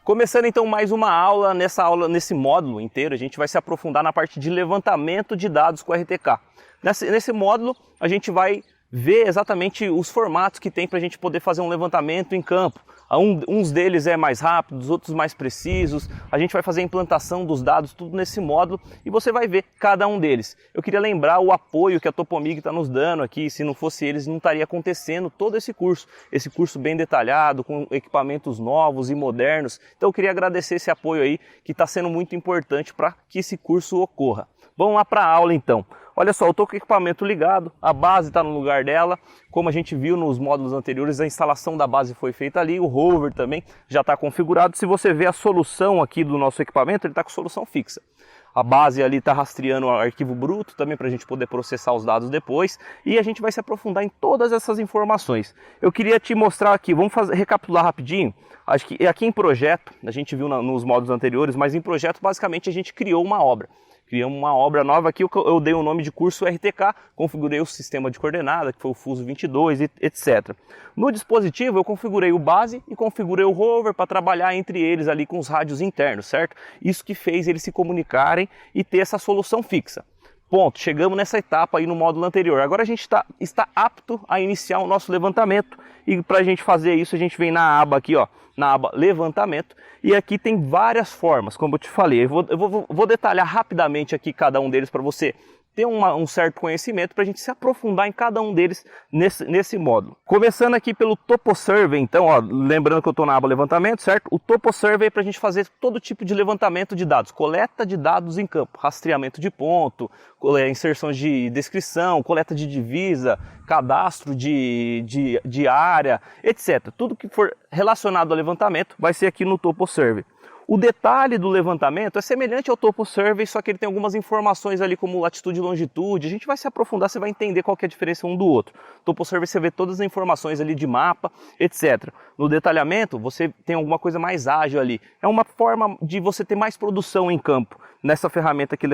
Começando então mais uma aula, nesse módulo inteiro, a gente vai se aprofundar na parte de levantamento de dados com RTK. Nesse módulo, a gente vai ver exatamente os formatos que tem para a gente poder fazer um levantamento em campo. Uns deles é mais rápido, os outros mais precisos. A gente vai fazer a implantação dos dados, tudo nesse módulo, e você vai ver cada um deles. Eu queria lembrar o apoio que a Topomig está nos dando aqui. Se não fosse eles, não estaria acontecendo todo esse curso bem detalhado, com equipamentos novos e modernos. Então eu queria agradecer esse apoio aí, que está sendo muito importante para que esse curso ocorra. Vamos lá para a aula então. Olha só, eu estou com o equipamento ligado, a base está no lugar dela. Como a gente viu nos módulos anteriores, a instalação da base foi feita ali, o rover também já está configurado. Se você ver a solução aqui do nosso equipamento, ele está com solução fixa. A base ali está rastreando o arquivo bruto também para a gente poder processar os dados depois. E a gente vai se aprofundar em todas essas informações. Eu queria te mostrar aqui, vamos recapitular rapidinho. Acho que aqui em projeto, a gente viu nos módulos anteriores, mas em projeto basicamente a gente criou uma obra. Criamos uma obra nova aqui, eu dei o nome de curso RTK, configurei o sistema de coordenada, que foi o Fuso 22, etc. No dispositivo eu configurei o base e configurei o rover para trabalhar entre eles ali com os rádios internos, certo? Isso que fez eles se comunicarem e ter essa solução fixa. Ponto, chegamos nessa etapa aí no módulo anterior. Agora a gente está apto a iniciar o nosso levantamento, e para a gente fazer isso a gente vem na aba aqui, ó, na aba levantamento, e aqui tem várias formas, como eu te falei. Eu vou detalhar rapidamente aqui cada um deles para você ter um certo conhecimento, para a gente se aprofundar em cada um deles nesse módulo. Começando aqui pelo TopoSurvey, então, ó, lembrando que eu estou na aba levantamento, certo? O TopoSurvey é para a gente fazer todo tipo de levantamento de dados, coleta de dados em campo, rastreamento de ponto, inserções de descrição, coleta de divisa, cadastro de área, etc. Tudo que for relacionado ao levantamento vai ser aqui no TopoSurvey. O detalhe do levantamento é semelhante ao TopoSurvey, só que ele tem algumas informações ali como latitude e longitude. A gente vai se aprofundar, você vai entender qual que é a diferença um do outro. TopoSurvey você vê todas as informações ali de mapa, etc. No detalhamento você tem alguma coisa mais ágil ali. É uma forma de você ter mais produção em campo nessa ferramenta aqui,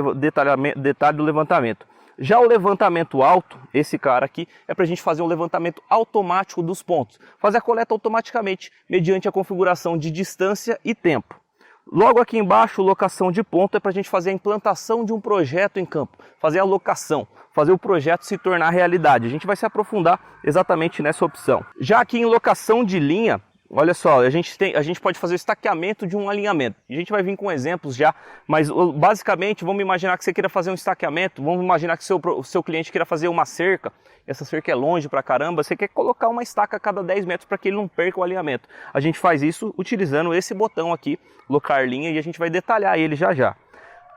detalhe do levantamento. Já o levantamento alto, esse cara aqui, é para a gente fazer um levantamento automático dos pontos. Fazer a coleta automaticamente, mediante a configuração de distância e tempo. Logo aqui embaixo, locação de ponto, é para a gente fazer a implantação de um projeto em campo, fazer a locação, fazer o projeto se tornar realidade. A gente vai se aprofundar exatamente nessa opção. Já aqui em locação de linha, olha só, a gente pode fazer o estaqueamento de um alinhamento. A gente vai vir com exemplos já, mas basicamente vamos imaginar que você queira fazer um estaqueamento, vamos imaginar que o seu cliente queira fazer uma cerca, essa cerca é longe pra caramba, você quer colocar uma estaca a cada 10 metros para que ele não perca o alinhamento. A gente faz isso utilizando esse botão aqui, locar linha, e a gente vai detalhar ele já já.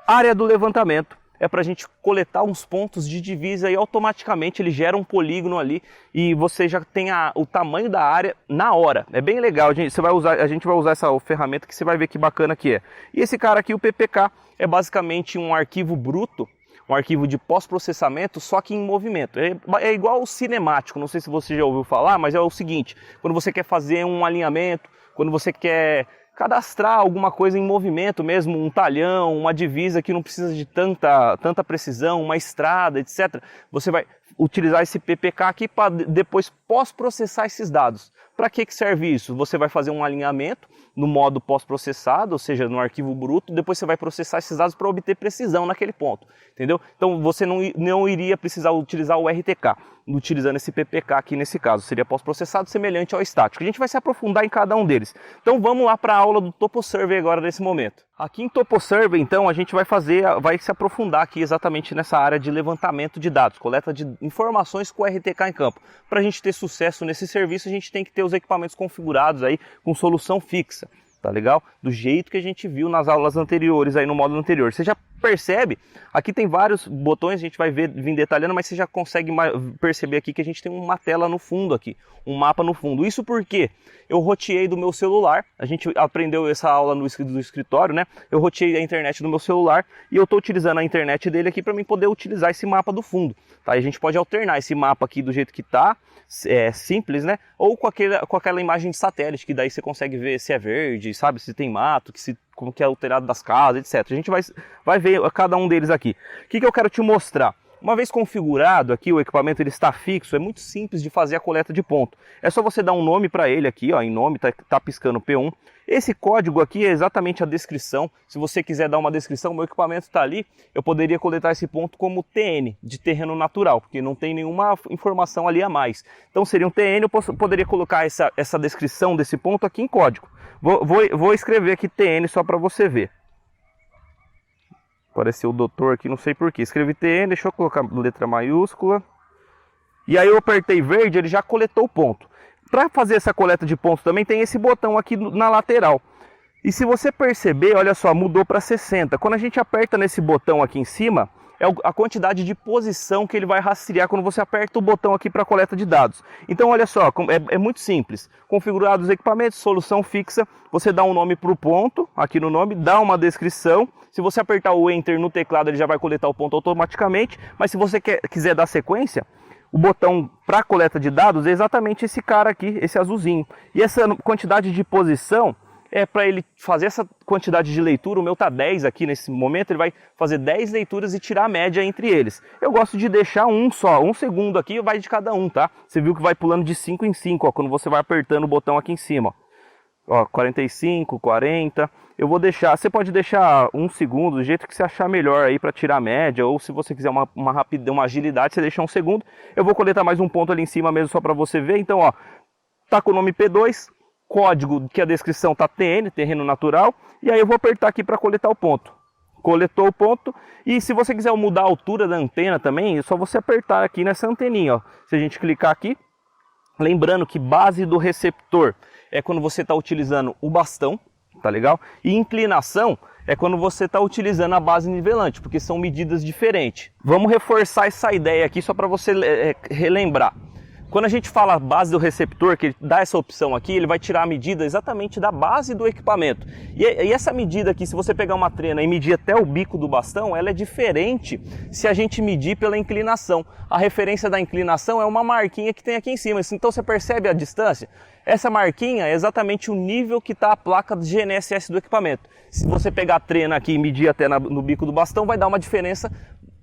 Área do levantamento é para a gente coletar uns pontos de divisa e automaticamente ele gera um polígono ali e você já tem o tamanho da área na hora. É bem legal, a gente vai usar essa ferramenta que você vai ver que bacana que é. E esse cara aqui, o PPK, é basicamente um arquivo bruto, um arquivo de pós-processamento, só que em movimento. É igual o cinemático, não sei se você já ouviu falar, mas é o seguinte: quando você quer fazer um alinhamento, quando você quer cadastrar alguma coisa em movimento mesmo, um talhão, uma divisa que não precisa de tanta precisão, uma estrada, etc. Você vai utilizar esse PPK aqui para depois pós-processar esses dados. Para que serve isso? Você vai fazer um alinhamento no modo pós-processado, ou seja, no arquivo bruto, depois você vai processar esses dados para obter precisão naquele ponto, entendeu? Então você não iria precisar utilizar o RTK, utilizando esse PPK aqui nesse caso, seria pós-processado semelhante ao estático. A gente vai se aprofundar em cada um deles. Então vamos lá para a aula do TopoSurvey agora nesse momento. Aqui em TopoSurvey, então, a gente vai se aprofundar aqui exatamente nessa área de levantamento de dados, coleta de informações com o RTK em campo. Para a gente ter sucesso nesse serviço, a gente tem que ter os equipamentos configurados aí com solução fixa, tá legal? Do jeito que a gente viu nas aulas anteriores, aí no módulo anterior. Você já percebe, aqui tem vários botões, a gente vai vir detalhando, mas você já consegue perceber aqui que a gente tem uma tela no fundo aqui, um mapa no fundo. Isso porque eu roteei do meu celular, a gente aprendeu essa aula no escritório, né? Eu roteei a internet do meu celular e eu estou utilizando a internet dele aqui para mim poder utilizar esse mapa do fundo, tá? E a gente pode alternar esse mapa aqui do jeito que tá, simples, né? Ou com aquela imagem de satélite, que daí você consegue ver se é verde, sabe? Se tem mato, como que é o telhado das casas, etc. A gente vai ver cada um deles aqui. O que eu quero te mostrar? Uma vez configurado aqui, o equipamento ele está fixo, é muito simples de fazer a coleta de ponto. É só você dar um nome para ele aqui, ó, em nome, tá piscando P1. Esse código aqui é exatamente a descrição. Se você quiser dar uma descrição, meu equipamento está ali, eu poderia coletar esse ponto como TN, de terreno natural, porque não tem nenhuma informação ali a mais. Então seria um TN, eu poderia colocar essa descrição desse ponto aqui em código. Vou escrever aqui TN só para você ver. Apareceu o doutor aqui, não sei porquê. Escrevi TN, deixa eu colocar letra maiúscula. E aí eu apertei verde, ele já coletou o ponto. Para fazer essa coleta de pontos também tem esse botão aqui na lateral. E se você perceber, olha só, mudou para 60. Quando a gente aperta nesse botão aqui em cima, é a quantidade de posição que ele vai rastrear quando você aperta o botão aqui para coleta de dados. Então olha só, é muito simples. Configurados os equipamentos, solução fixa, você dá um nome para o ponto, aqui no nome, dá uma descrição. Se você apertar o Enter no teclado, ele já vai coletar o ponto automaticamente. Mas se você quiser dar sequência, o botão para coleta de dados é exatamente esse cara aqui, esse azulzinho. E essa quantidade de posição é para ele fazer essa quantidade de leitura. O meu tá 10 aqui nesse momento, ele vai fazer 10 leituras e tirar a média entre eles. Eu gosto de deixar um só, um segundo aqui, vai de cada um, tá? Você viu que vai pulando de 5 em 5, ó, quando você vai apertando o botão aqui em cima, ó, 45, 40. Eu vou deixar, você pode deixar um segundo, do jeito que você achar melhor aí para tirar a média, ou se você quiser uma rapidez, uma agilidade, você deixa um segundo. Eu vou coletar mais um ponto ali em cima mesmo só para você ver. Então, ó, tá com o nome P2, código que a descrição tá TN, terreno natural, e aí eu vou apertar aqui para coletar o ponto. Coletou o ponto, e se você quiser mudar a altura da antena também, é só você apertar aqui nessa anteninha, ó. Se a gente clicar aqui, lembrando que base do receptor é quando você está utilizando o bastão, tá legal? E inclinação é quando você está utilizando a base nivelante, porque são medidas diferentes. Vamos reforçar essa ideia aqui só para você relembrar. Quando a gente fala base do receptor, que ele dá essa opção aqui, ele vai tirar a medida exatamente da base do equipamento. E essa medida aqui, se você pegar uma trena e medir até o bico do bastão, ela é diferente se a gente medir pela inclinação. A referência da inclinação é uma marquinha que tem aqui em cima. Então você percebe a distância? Essa marquinha é exatamente o nível que está a placa de GNSS do equipamento. Se você pegar a trena aqui e medir até no bico do bastão, vai dar uma diferença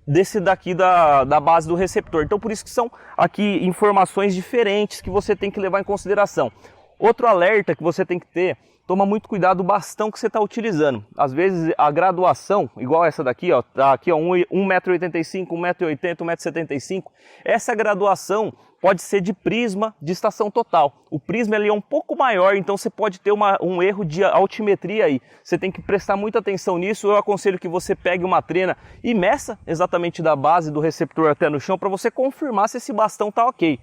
desse daqui da base do receptor. Então por isso que são aqui informações diferentes que você tem que levar em consideração. Outro alerta que você tem que ter, toma muito cuidado do bastão que você está utilizando. Às vezes a graduação, igual essa daqui, ó, tá aqui ó, 1,85 m, 1,80 m, 1,75 m. Essa graduação pode ser de prisma de estação total. O prisma ele é um pouco maior, então você pode ter um erro de altimetria aí. Você tem que prestar muita atenção nisso. Eu aconselho que você pegue uma trena e meça exatamente da base do receptor até no chão para você confirmar se esse bastão está ok.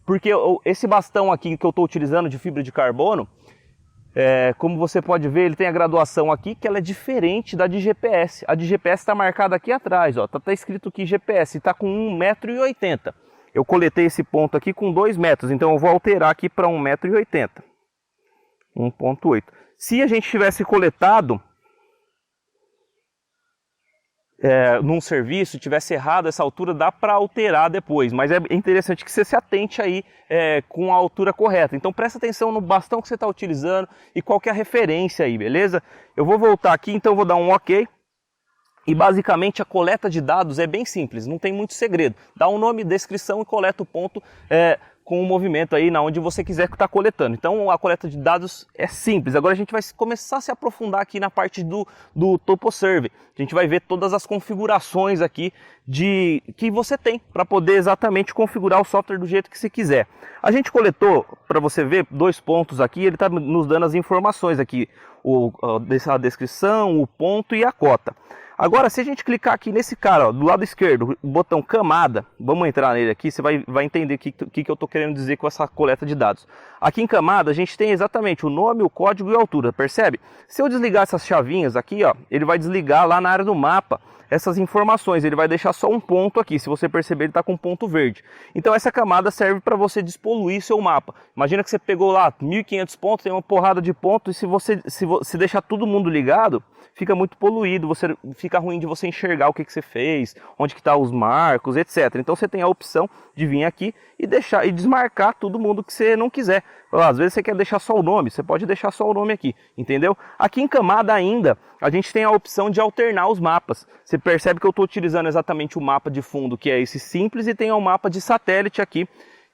Porque esse bastão aqui que eu estou utilizando de fibra de carbono, como você pode ver, ele tem a graduação aqui que ela é diferente da de GPS. A de GPS está marcada aqui atrás, ó, tá escrito aqui GPS, está com 1,80 m. Eu coletei esse ponto aqui com 2 metros, então eu vou alterar aqui para 1,80 m. 1,8. Se a gente tivesse coletado num serviço, tivesse errado essa altura, dá para alterar depois, mas é interessante que você se atente aí com a altura correta. Então presta atenção no bastão que você está utilizando e qual que é a referência aí, beleza? Eu vou voltar aqui, então eu vou dar um OK. E basicamente a coleta de dados é bem simples, não tem muito segredo. Dá um nome, descrição e coleta o ponto com o movimento aí na onde você quiser estar coletando. Então a coleta de dados é simples. Agora a gente vai começar a se aprofundar aqui na parte do TopoServe. A gente vai ver todas as configurações aqui que você tem para poder exatamente configurar o software do jeito que você quiser. A gente coletou, para você ver, 2 pontos aqui, ele está nos dando as informações aqui, a descrição, o ponto e a cota. Agora, se a gente clicar aqui nesse cara, ó, do lado esquerdo, o botão camada, vamos entrar nele aqui, você vai entender o que eu estou querendo dizer com essa coleta de dados. Aqui em camada, a gente tem exatamente o nome, o código e a altura, percebe? Se eu desligar essas chavinhas aqui, ó, ele vai desligar lá na área do mapa essas informações, ele vai deixar só um ponto aqui, se você perceber ele está com um ponto verde. Então essa camada serve para você despoluir seu mapa. Imagina que você pegou lá 1.500 pontos, tem uma porrada de pontos, e se deixar todo mundo ligado, fica muito poluído, fica ruim de você enxergar o que você fez, onde que tá os marcos, etc. Então você tem a opção de vir aqui e deixar e desmarcar todo mundo que você não quiser. Às vezes você quer deixar só o nome, você pode deixar só o nome aqui, entendeu? Aqui em camada ainda, a gente tem a opção de alternar os mapas. Você percebe que eu estou utilizando exatamente o mapa de fundo, que é esse simples, e tem o mapa de satélite aqui,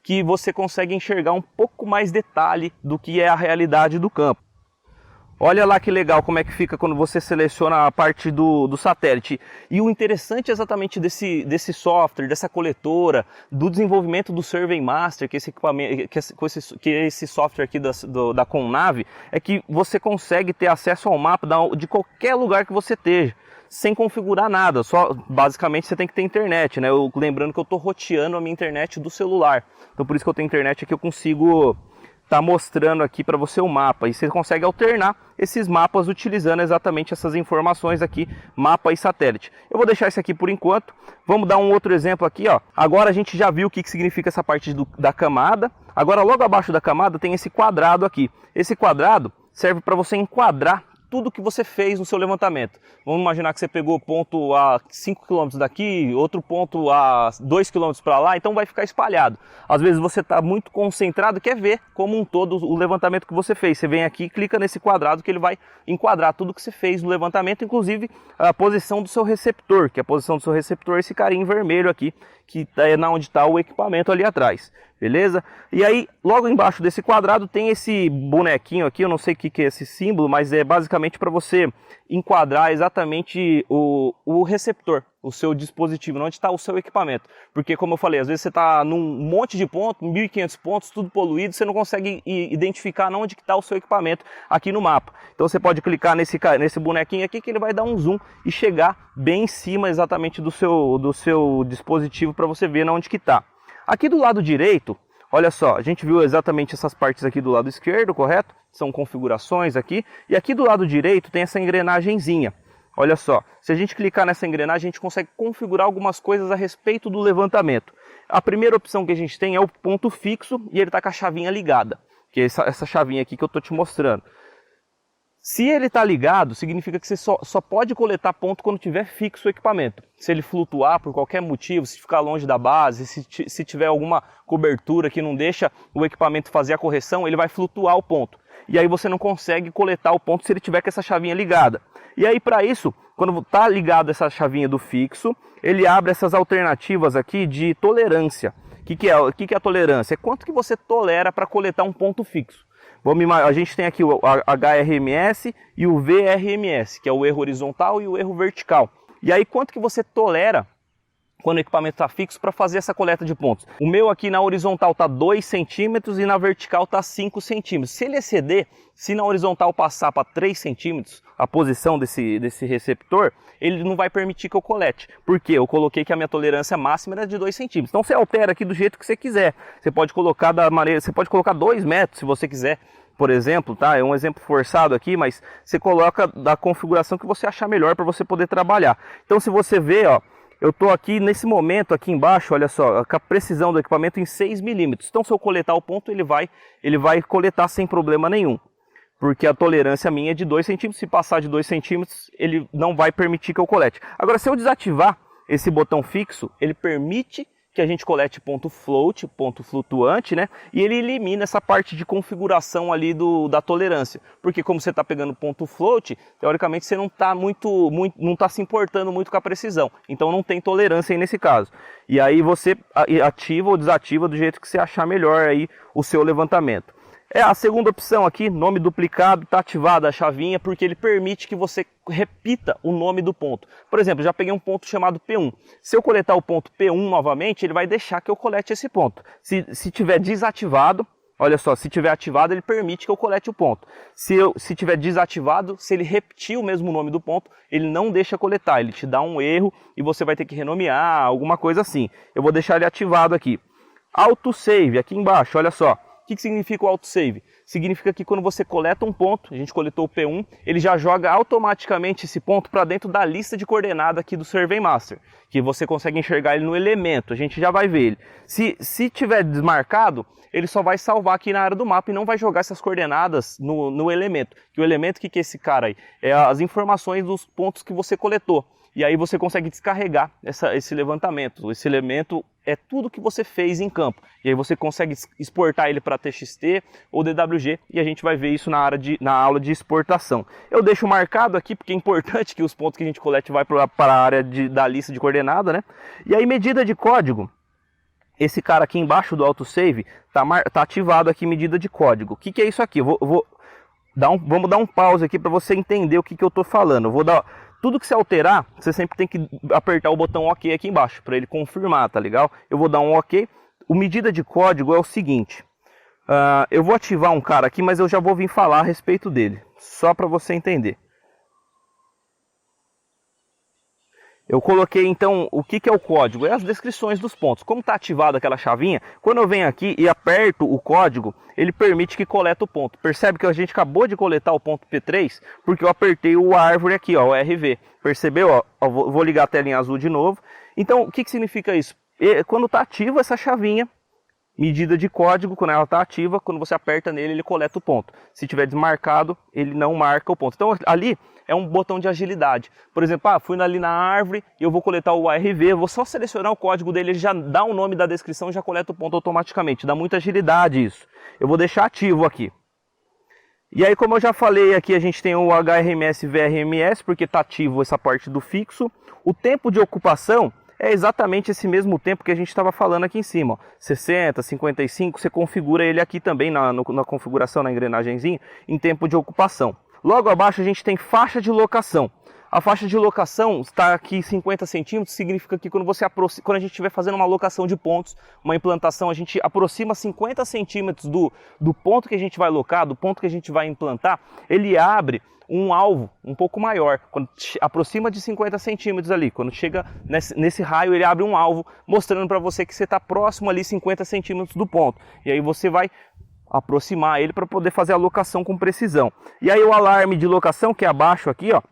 que você consegue enxergar um pouco mais detalhe do que é a realidade do campo. Olha lá que legal como é que fica quando você seleciona a parte do satélite. E o interessante exatamente desse software, dessa coletora, do desenvolvimento do Survey Master, que esse software aqui da Connav, é que você consegue ter acesso ao mapa de qualquer lugar que você esteja, sem configurar nada. Só basicamente você tem que ter internet, né? Lembrando que eu estou roteando a minha internet do celular. Então por isso que eu tenho internet aqui, eu consigo tá mostrando aqui para você o mapa, e você consegue alternar esses mapas utilizando exatamente essas informações aqui, mapa e satélite. Eu vou deixar isso aqui por enquanto. Vamos dar um outro exemplo aqui, ó. Agora a gente já viu o que significa essa parte da camada. Agora logo abaixo da camada tem esse quadrado aqui. Esse quadrado serve para você enquadrar tudo que você fez no seu levantamento. Vamos imaginar que você pegou ponto a 5 km daqui, outro ponto a 2 km para lá, então vai ficar espalhado. Às vezes você está muito concentrado e quer ver como um todo o levantamento que você fez. Você vem aqui e clica nesse quadrado que ele vai enquadrar tudo que você fez no levantamento, inclusive a posição do seu receptor, que a posição do seu receptor é esse carinho vermelho aqui, que é onde está o equipamento ali atrás. Beleza? E aí, logo embaixo desse quadrado tem esse bonequinho aqui, eu não sei o que é esse símbolo, mas é basicamente para você enquadrar exatamente o receptor, o seu dispositivo, onde está o seu equipamento. Porque, como eu falei, às vezes você está num monte de pontos, 1.500 pontos, tudo poluído, você não consegue identificar onde está o seu equipamento aqui no mapa. Então você pode clicar nesse bonequinho aqui, que ele vai dar um zoom e chegar bem em cima exatamente do seu dispositivo para você ver onde que está. Aqui do lado direito, olha só, a gente viu exatamente essas partes aqui do lado esquerdo, correto? São configurações aqui. E aqui do lado direito tem essa engrenagemzinha. Olha só, se a gente clicar nessa engrenagem, a gente consegue configurar algumas coisas a respeito do levantamento. A primeira opção que a gente tem é o ponto fixo e ele está com a chavinha ligada, que é essa chavinha aqui que eu estou te mostrando. Se ele está ligado, significa que você só pode coletar ponto quando tiver fixo o equipamento. Se ele flutuar por qualquer motivo, se ficar longe da base, se tiver alguma cobertura que não deixa o equipamento fazer a correção, ele vai flutuar o ponto. E aí você não consegue coletar o ponto se ele tiver com essa chavinha ligada. E aí para isso, quando está ligado essa chavinha do fixo, ele abre essas alternativas aqui de tolerância. O que é a tolerância? É quanto que você tolera para coletar um ponto fixo. A gente tem aqui o HRMS e o VRMS, que é o erro horizontal e o erro vertical. E aí quanto que você tolera quando o equipamento está fixo para fazer essa coleta de pontos? O meu aqui na horizontal está 2 centímetros e na vertical está 5 centímetros. Se ele exceder, se na horizontal passar para 3 centímetros a posição desse receptor, ele não vai permitir que eu colete. Por quê? Eu coloquei que a minha tolerância máxima era de 2 centímetros. Então você altera aqui do jeito que você quiser. Você pode colocar você pode colocar 2 metros se você quiser. Por exemplo, tá? É um exemplo forçado aqui, mas você coloca da configuração que você achar melhor para você poder trabalhar. Então se você vê, ó, eu estou aqui nesse momento, aqui embaixo, olha só, com a precisão do equipamento em 6 milímetros. Então se eu coletar o ponto, ele vai coletar sem problema nenhum. Porque a tolerância minha é de 2 centímetros, se passar de 2 centímetros, ele não vai permitir que eu colete. Agora, se eu desativar esse botão fixo, ele permite que a gente colete ponto float, ponto flutuante, né? E ele elimina essa parte de configuração ali da tolerância. Porque como você está pegando ponto float, teoricamente você não está se importando muito com a precisão. Então não tem tolerância aí nesse caso. E aí você ativa ou desativa do jeito que você achar melhor aí o seu levantamento. A segunda opção aqui, nome duplicado, está ativada a chavinha porque ele permite que você repita o nome do ponto. Por exemplo, já peguei um ponto chamado P1. Se eu coletar o ponto P1 novamente, ele vai deixar que eu colete esse ponto. Se tiver desativado, olha só, se tiver ativado, ele permite que eu colete o ponto. Se tiver desativado, se ele repetir o mesmo nome do ponto, ele não deixa coletar, ele te dá um erro e você vai ter que renomear, alguma coisa assim. Eu vou deixar ele ativado aqui. Autosave, aqui embaixo, olha só. O que significa o autosave? Significa que quando você coleta um ponto, a gente coletou o P1, ele já joga automaticamente esse ponto para dentro da lista de coordenada aqui do Survey Master, que você consegue enxergar ele no elemento, a gente já vai ver ele. Se tiver desmarcado, ele só vai salvar aqui na área do mapa e não vai jogar essas coordenadas no elemento. Que o elemento, que é esse cara aí? É as informações dos pontos que você coletou. e aí você consegue descarregar esse levantamento. Esse elemento é tudo que você fez em campo, e aí você consegue exportar ele para TXT ou DWG, e a gente vai ver isso na aula de exportação. Eu deixo marcado aqui porque é importante que os pontos que a gente colete vai para a área da lista de coordenada, né? E aí medida de código, esse cara aqui embaixo do autosave tá ativado aqui, medida de código. O que é isso aqui? Vamos dar um pause aqui para você entender o que eu estou falando. Tudo que você alterar, você sempre tem que apertar o botão OK aqui embaixo, para ele confirmar, tá legal? Eu vou dar um OK. O medida de código é o seguinte. Eu vou ativar um cara aqui, mas eu já vou vir falar a respeito dele, só para você entender. Eu coloquei então o que é o código, é as descrições dos pontos. Como está ativada aquela chavinha, quando eu venho aqui e aperto o código, ele permite que coleta o ponto. Percebe que a gente acabou de coletar o ponto P3 porque eu apertei o árvore aqui, ó, o RV. Percebeu? Ó, vou ligar a telinha azul de novo. Então, o que significa isso? Quando está ativa essa chavinha, medida de código, quando ela está ativa, quando você aperta nele, ele coleta o ponto. Se tiver desmarcado, ele não marca o ponto. Então, ali é um botão de agilidade. Por exemplo, fui ali na árvore e eu vou coletar o ARV, eu vou só selecionar o código dele, ele já dá o nome da descrição e já coleta o ponto automaticamente. Dá muita agilidade isso. Eu vou deixar ativo aqui. E aí, como eu já falei aqui, a gente tem o HRMS e VRMS, porque está ativo essa parte do fixo. O tempo de ocupação é exatamente esse mesmo tempo que a gente estava falando aqui em cima. Ó. 60, 55, você configura ele aqui também na configuração, na engrenagemzinha, em tempo de ocupação. Logo abaixo a gente tem faixa de locação. A faixa de locação está aqui 50 centímetros, significa que quando a gente estiver fazendo uma locação de pontos, uma implantação, a gente aproxima 50 centímetros do ponto que a gente vai locar, do ponto que a gente vai implantar, ele abre um alvo um pouco maior, quando aproxima de 50 centímetros ali, quando chega nesse raio ele abre um alvo, mostrando para você que você está próximo ali 50 centímetros do ponto, e aí você vai aproximar ele para poder fazer a locação com precisão. E aí o alarme de locação, que é abaixo aqui, ó,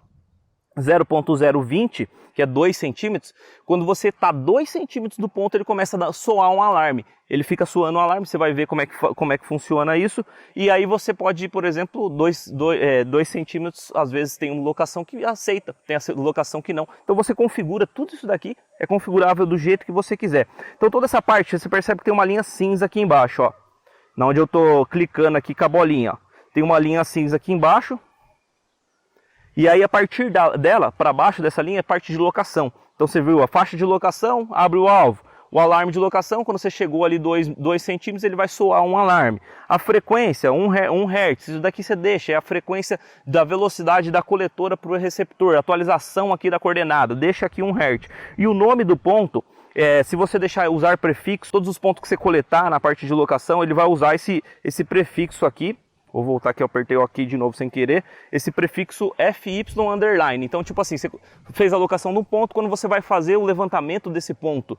0.020, que é 2 centímetros, quando você está 2 centímetros do ponto, ele começa a soar um alarme. Ele fica soando um alarme, você vai ver como é que funciona isso. E aí você pode, por exemplo, 2 centímetros, às vezes tem uma locação que aceita, tem a locação que não. Então você configura, tudo isso daqui é configurável do jeito que você quiser. Então toda essa parte, você percebe que tem uma linha cinza aqui embaixo, ó. Na onde eu estou clicando aqui com a bolinha, ó. Tem uma linha cinza aqui embaixo. E aí a partir dela, para baixo dessa linha, é parte de locação. Então você viu a faixa de locação, abre o alvo. O alarme de locação, quando você chegou ali 2 centímetros, ele vai soar um alarme. A frequência, 1 Hz, isso daqui você deixa, é a frequência da velocidade da coletora para o receptor, atualização aqui da coordenada, deixa aqui 1 Hz. E o nome do ponto, se você usar prefixo, todos os pontos que você coletar na parte de locação, ele vai usar esse prefixo aqui. Vou voltar aqui, eu apertei o aqui de novo sem querer. Esse prefixo FY underline. Então, tipo assim, você fez a locação de um ponto, quando você vai fazer o levantamento desse ponto,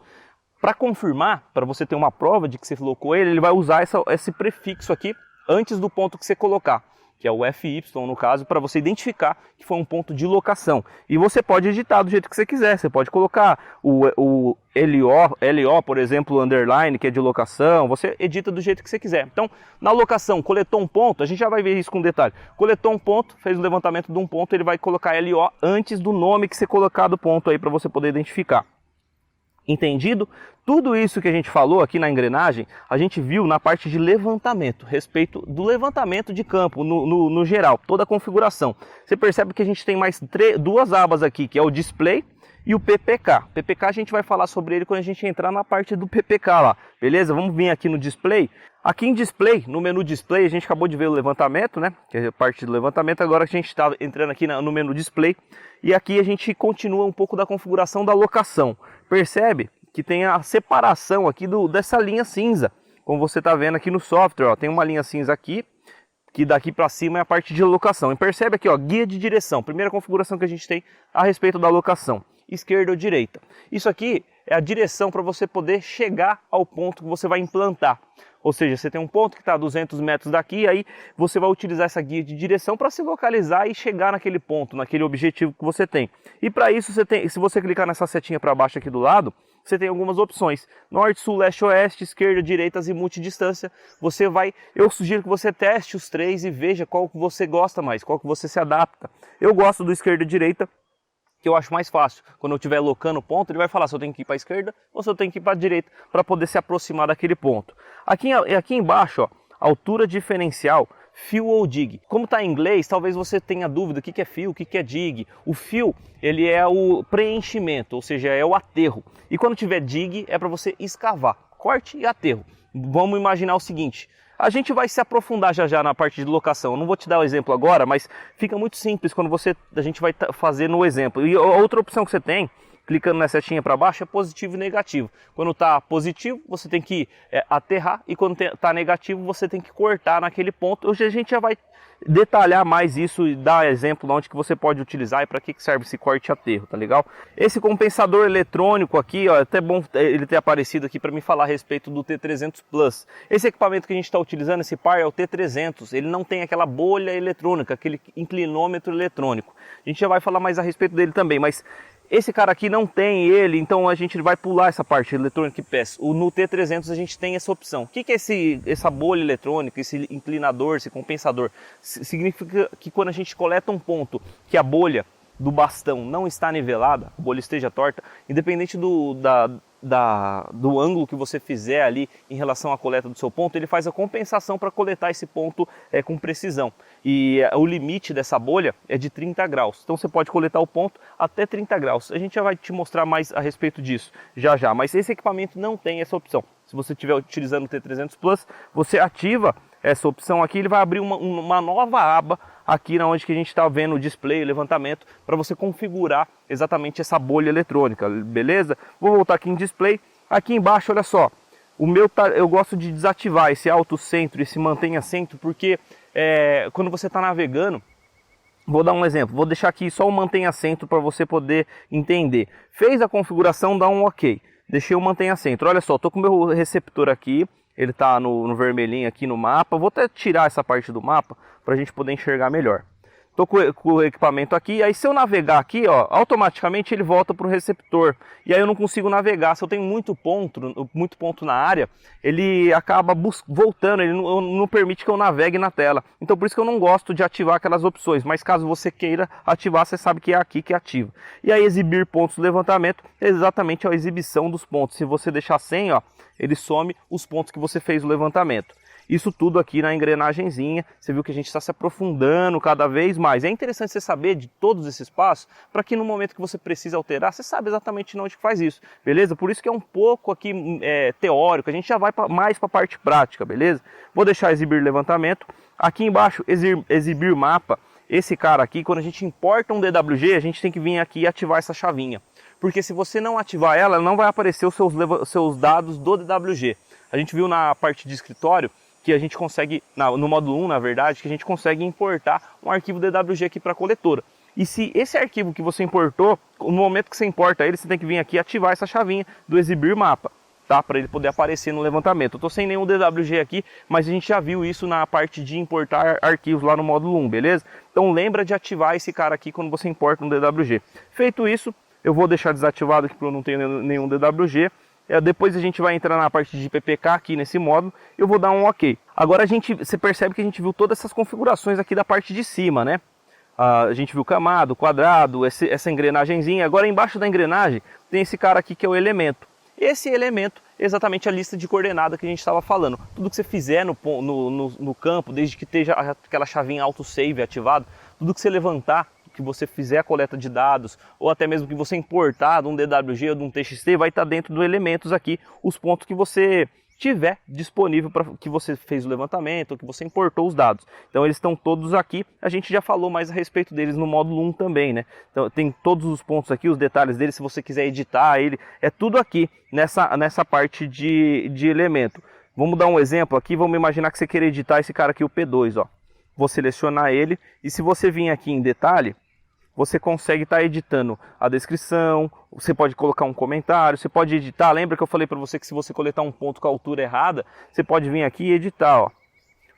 para confirmar, para você ter uma prova de que você locou ele vai usar esse prefixo aqui antes do ponto que você colocar, que é o FY no caso, para você identificar que foi um ponto de locação. E você pode editar do jeito que você quiser, você pode colocar o LO, por exemplo, underline, que é de locação, você edita do jeito que você quiser. Então, na locação, coletou um ponto, a gente já vai ver isso com detalhe. Coletou um ponto, fez o levantamento de um ponto, ele vai colocar LO antes do nome que você colocar do ponto aí, para você poder identificar. Entendido? Tudo isso que a gente falou aqui na engrenagem, a gente viu na parte de levantamento, respeito do levantamento de campo, no geral, toda a configuração. Você percebe que a gente tem mais duas abas aqui, que é o display e o PPK. PPK a gente vai falar sobre ele quando a gente entrar na parte do PPK lá, beleza? Vamos vir aqui no display. Aqui em display, no menu display, a gente acabou de ver o levantamento, né? Que é a parte do levantamento, agora a gente está entrando aqui no menu display. E aqui a gente continua um pouco da configuração da locação. Percebe que tem a separação aqui dessa linha cinza, como você está vendo aqui no software, ó, tem uma linha cinza aqui, que daqui para cima é a parte de locação. E percebe aqui, ó, guia de direção, primeira configuração que a gente tem a respeito da locação, esquerda ou direita. Isso aqui é a direção para você poder chegar ao ponto que você vai implantar. Ou seja, você tem um ponto que está a 200 metros daqui, aí você vai utilizar essa guia de direção para se localizar e chegar naquele ponto, naquele objetivo que você tem. E para isso, se você clicar nessa setinha para baixo aqui do lado, você tem algumas opções. Norte, sul, leste, oeste, esquerda, direita e multidistância. Eu sugiro que você teste os três e veja qual que você gosta mais, qual que você se adapta. Eu gosto do esquerda e direita. que eu acho mais fácil. Quando eu estiver locando o ponto, ele vai falar se eu tenho que ir para a esquerda ou se eu tenho que ir para a direita para poder se aproximar daquele ponto. Aqui embaixo, ó, altura diferencial, fill ou dig. Como está em inglês, talvez você tenha dúvida o que é fill, o que é dig. O fill, ele é o preenchimento, ou seja, é o aterro. E quando tiver dig, é para você escavar, corte e aterro. Vamos imaginar o seguinte: a gente vai se aprofundar já na parte de locação. Eu não vou te dar o exemplo agora, mas fica muito simples quando a gente vai fazer no exemplo. E outra opção que você tem, clicando na setinha para baixo, é positivo e negativo. Quando está positivo, você tem que aterrar, e quando está negativo, você tem que cortar naquele ponto. Hoje a gente já vai detalhar mais isso e dar exemplo de onde que você pode utilizar e para que serve esse corte e aterro, tá legal? Esse compensador eletrônico aqui, ó, é até bom ele ter aparecido aqui para me falar a respeito do T300 Plus. Esse equipamento que a gente está utilizando, esse par, é o T300. Ele não tem aquela bolha eletrônica, aquele inclinômetro eletrônico. A gente já vai falar mais a respeito dele também, mas esse cara aqui não tem ele, então a gente vai pular essa parte, Electronic Pass. No T300 a gente tem essa opção. O que é essa bolha eletrônica, esse inclinador, esse compensador? Significa que quando a gente coleta um ponto que a bolha do bastão não está nivelada, a bolha esteja torta, independente do ângulo que você fizer ali em relação à coleta do seu ponto, ele faz a compensação para coletar esse ponto com precisão. E o limite dessa bolha é de 30 graus. Então você pode coletar o ponto até 30 graus. A gente já vai te mostrar mais a respeito disso já. Mas esse equipamento não tem essa opção. Se você estiver utilizando o T300 Plus, você ativa essa opção aqui, ele vai abrir uma nova aba aqui onde que a gente está vendo o display, o levantamento, para você configurar exatamente essa bolha eletrônica, beleza? Vou voltar aqui em display. Aqui embaixo, olha só, eu gosto de desativar esse alto centro, esse mantenha centro, porque quando você está navegando, vou dar um exemplo, vou deixar aqui só o mantenha centro para você poder entender. Fez a configuração, dá um OK. Deixei o mantenha centro. Olha só, estou com o meu receptor aqui, ele está no vermelhinho aqui no mapa. Vou até tirar essa parte do mapa para a gente poder enxergar melhor. Estou com o equipamento aqui, aí se eu navegar aqui, ó, automaticamente ele volta para o receptor. E aí eu não consigo navegar. Se eu tenho muito ponto na área, ele acaba voltando, ele não permite que eu navegue na tela. Então por isso que eu não gosto de ativar aquelas opções. Mas caso você queira ativar, você sabe que é aqui que ativa. E aí exibir pontos de levantamento é exatamente a exibição dos pontos. Se você deixar sem, ó, ele some os pontos que você fez o levantamento. Isso tudo aqui na engrenagenzinha, você viu que a gente está se aprofundando cada vez mais. É interessante você saber de todos esses passos, para que no momento que você precisa alterar, você sabe exatamente onde que faz isso, beleza? Por isso que é um pouco aqui teórico, a gente já vai mais para a parte prática, beleza? Vou deixar exibir levantamento. Aqui embaixo, exibir mapa. Esse cara aqui, quando a gente importa um DWG, a gente tem que vir aqui e ativar essa chavinha. Porque se você não ativar ela, não vai aparecer os seus dados do DWG. A gente viu na parte de escritório que a gente consegue, no módulo 1, na verdade, que a gente consegue importar um arquivo DWG aqui para a coletora. E se esse arquivo que você importou, no momento que você importa ele, você tem que vir aqui e ativar essa chavinha do exibir mapa, tá? Para ele poder aparecer no levantamento. Eu estou sem nenhum DWG aqui, mas a gente já viu isso na parte de importar arquivos lá no módulo 1, beleza? Então lembra de ativar esse cara aqui quando você importa um DWG. Feito isso, eu vou deixar desativado aqui porque eu não tenho nenhum DWG. Depois a gente vai entrar na parte de PPK aqui nesse módulo, eu vou dar um OK. Agora você percebe que a gente viu todas essas configurações aqui da parte de cima, né? A gente viu camado, quadrado, essa engrenagenzinha. Agora embaixo da engrenagem tem esse cara aqui que é o elemento. Esse elemento é exatamente a lista de coordenada que a gente estava falando. Tudo que você fizer no campo, desde que esteja aquela chavinha autosave ativada, tudo que você levantar, que você fizer a coleta de dados, ou até mesmo que você importar de um DWG ou de um TXT, vai estar dentro do elementos aqui, os pontos que você tiver disponível para que você fez o levantamento, ou que você importou os dados. Então eles estão todos aqui, a gente já falou mais a respeito deles no módulo 1 também, né? Então tem todos os pontos aqui, os detalhes deles, se você quiser editar ele, é tudo aqui nessa parte de elemento. Vamos dar um exemplo aqui, vamos imaginar que você quer editar esse cara aqui, o P2, ó. Vou selecionar ele, e se você vir aqui em detalhe, você consegue estar editando a descrição, você pode colocar um comentário, você pode editar. Lembra que eu falei para você que se você coletar um ponto com a altura errada, você pode vir aqui e editar, ó,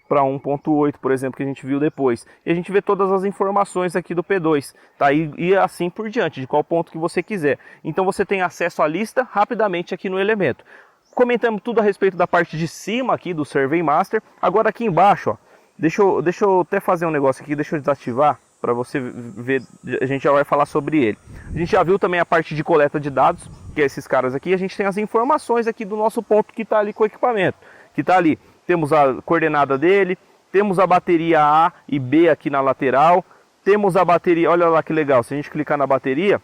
para 1.8, por exemplo, que a gente viu depois. E a gente vê todas as informações aqui do P2, tá? E assim por diante, de qual ponto que você quiser. Então você tem acesso à lista rapidamente aqui no elemento. Comentamos tudo a respeito da parte de cima aqui do Survey Master. Agora aqui embaixo, ó, deixa eu até fazer um negócio aqui, deixa eu desativar. para você ver, a gente já vai falar sobre ele. A gente já viu também a parte de coleta de dados, que é esses caras aqui. A gente tem as informações aqui do nosso ponto que está ali com o equipamento, que está ali. Temos a coordenada dele, temos a bateria A e B aqui na lateral, temos a bateria, olha lá que legal, se a gente clicar na bateria,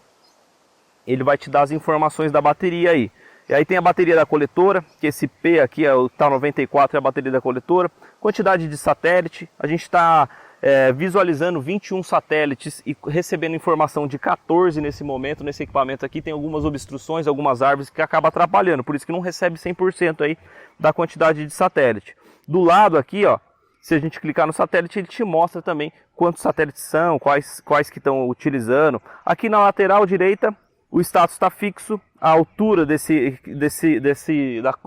ele vai te dar as informações da bateria aí. E aí tem a bateria da coletora, que esse P aqui é o TAL 94, é a bateria da coletora. Quantidade de satélite, a gente está visualizando 21 satélites e recebendo informação de 14 nesse momento, nesse equipamento aqui. Tem algumas obstruções, algumas árvores que acabam atrapalhando, por isso que não recebe 100% aí da quantidade de satélite. Do lado aqui, ó, se a gente clicar no satélite, ele te mostra também quantos satélites são, quais que estão utilizando. Aqui na lateral direita, o status está fixo, a altura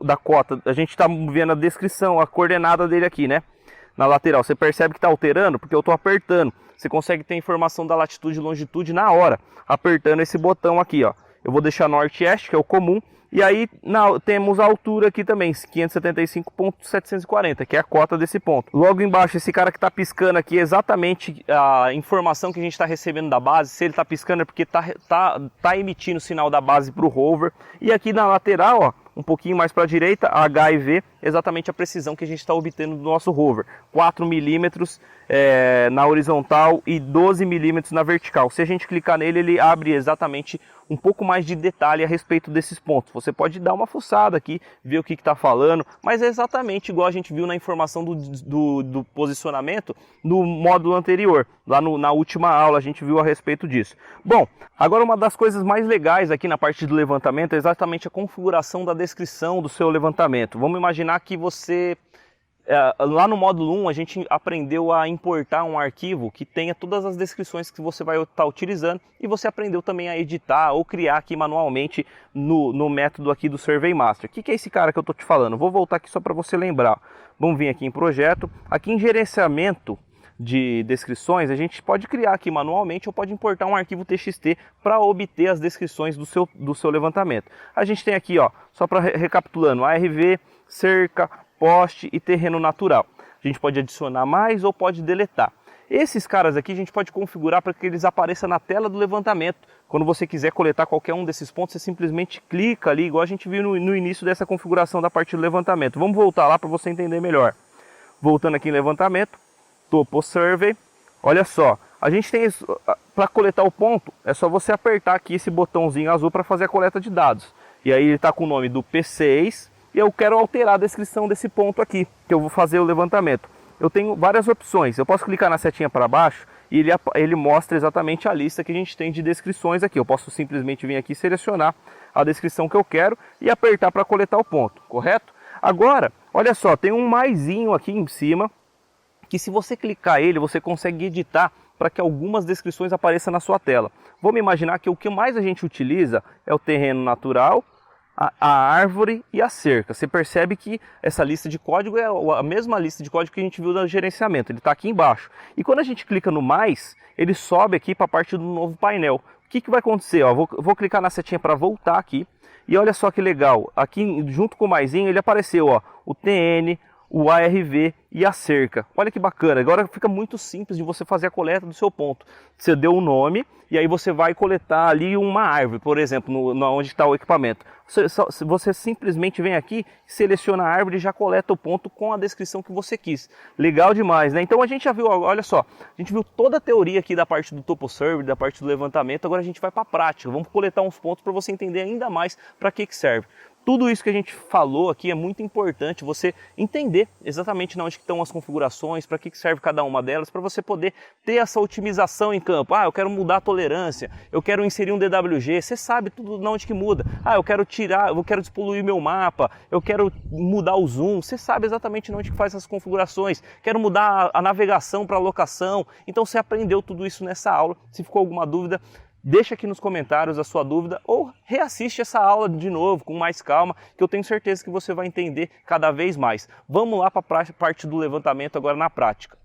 da cota, a gente está vendo a descrição, a coordenada dele aqui, né? Na lateral, você percebe que está alterando porque eu estou apertando. Você consegue ter informação da latitude e longitude na hora, apertando esse botão aqui, ó. Eu vou deixar norte-este, que é o comum, e aí temos a altura aqui também, 575.740, que é a cota desse ponto. Logo embaixo, esse cara que está piscando aqui é exatamente a informação que a gente está recebendo da base. Se ele está piscando é porque tá emitindo o sinal da base para o rover. E aqui na lateral, ó, um pouquinho mais para a direita, H e V, exatamente a precisão que a gente está obtendo do nosso rover. 4 milímetros na horizontal e 12 milímetros na vertical. Se a gente clicar nele, ele abre exatamente um pouco mais de detalhe a respeito desses pontos. Você pode dar uma fuçada aqui, ver o que está falando, mas é exatamente igual a gente viu na informação do posicionamento no módulo anterior. Lá na última aula a gente viu a respeito disso. Bom, agora uma das coisas mais legais aqui na parte do levantamento é exatamente a configuração da descrição do seu levantamento. Vamos imaginar que você... lá no módulo 1 a gente aprendeu a importar um arquivo que tenha todas as descrições que você vai estar utilizando, e você aprendeu também a editar ou criar aqui manualmente no método aqui do Survey Master. O que é esse cara que eu estou te falando? Vou voltar aqui só para você lembrar. Vamos vir aqui em projeto, aqui em gerenciamento de descrições, a gente pode criar aqui manualmente ou pode importar um arquivo TXT para obter as descrições do seu levantamento. A gente tem aqui, ó, só para recapitulando, ARV, cerca, poste e terreno natural. A gente pode adicionar mais ou pode deletar. Esses caras aqui a gente pode configurar para que eles apareçam na tela do levantamento. Quando você quiser coletar qualquer um desses pontos, você simplesmente clica ali, igual a gente viu no início dessa configuração da parte do levantamento. Vamos voltar lá para você entender melhor. Voltando aqui em levantamento, Topo Survey. Olha só, a gente tem para coletar o ponto, é só você apertar aqui esse botãozinho azul para fazer a coleta de dados. E aí ele está com o nome do P6. E eu quero alterar a descrição desse ponto aqui, que eu vou fazer o levantamento. Eu tenho várias opções. Eu posso clicar na setinha para baixo e ele mostra exatamente a lista que a gente tem de descrições aqui. Eu posso simplesmente vir aqui, selecionar a descrição que eu quero e apertar para coletar o ponto, correto? Agora, olha só, tem um maisinho aqui em cima, que se você clicar ele, você consegue editar para que algumas descrições apareçam na sua tela. Vamos imaginar que o que mais a gente utiliza é o terreno natural, a árvore e a cerca. Você percebe que essa lista de código é a mesma lista de código que a gente viu no gerenciamento. Ele está aqui embaixo. E quando a gente clica no mais, ele sobe aqui para a parte do novo painel. O que vai acontecer? Ó, vou clicar na setinha para voltar aqui. E olha só que legal. Aqui junto com o maisinho ele apareceu, ó, o TN, o ARV e a cerca. Olha que bacana, agora fica muito simples de você fazer a coleta do seu ponto. Você deu um nome e aí você vai coletar ali uma árvore, por exemplo, onde está o equipamento. Você simplesmente vem aqui, seleciona a árvore e já coleta o ponto com a descrição que você quis. Legal demais, né? Então a gente já viu, olha só, a gente viu toda a teoria aqui da parte do Topo Survey, da parte do levantamento, agora a gente vai para a prática. Vamos coletar uns pontos para você entender ainda mais para que serve. Tudo isso que a gente falou aqui é muito importante você entender exatamente onde estão as configurações, para que serve cada uma delas, para você poder ter essa otimização em campo. Ah, eu quero mudar a tolerância, eu quero inserir um DWG, você sabe tudo onde que muda. Ah, eu quero despoluir meu mapa, eu quero mudar o zoom, você sabe exatamente onde que faz essas configurações. Quero mudar a navegação para locação, então você aprendeu tudo isso nessa aula. Se ficou alguma dúvida, deixa aqui nos comentários a sua dúvida ou reassiste essa aula de novo com mais calma, que eu tenho certeza que você vai entender cada vez mais. Vamos lá para a parte do levantamento agora na prática.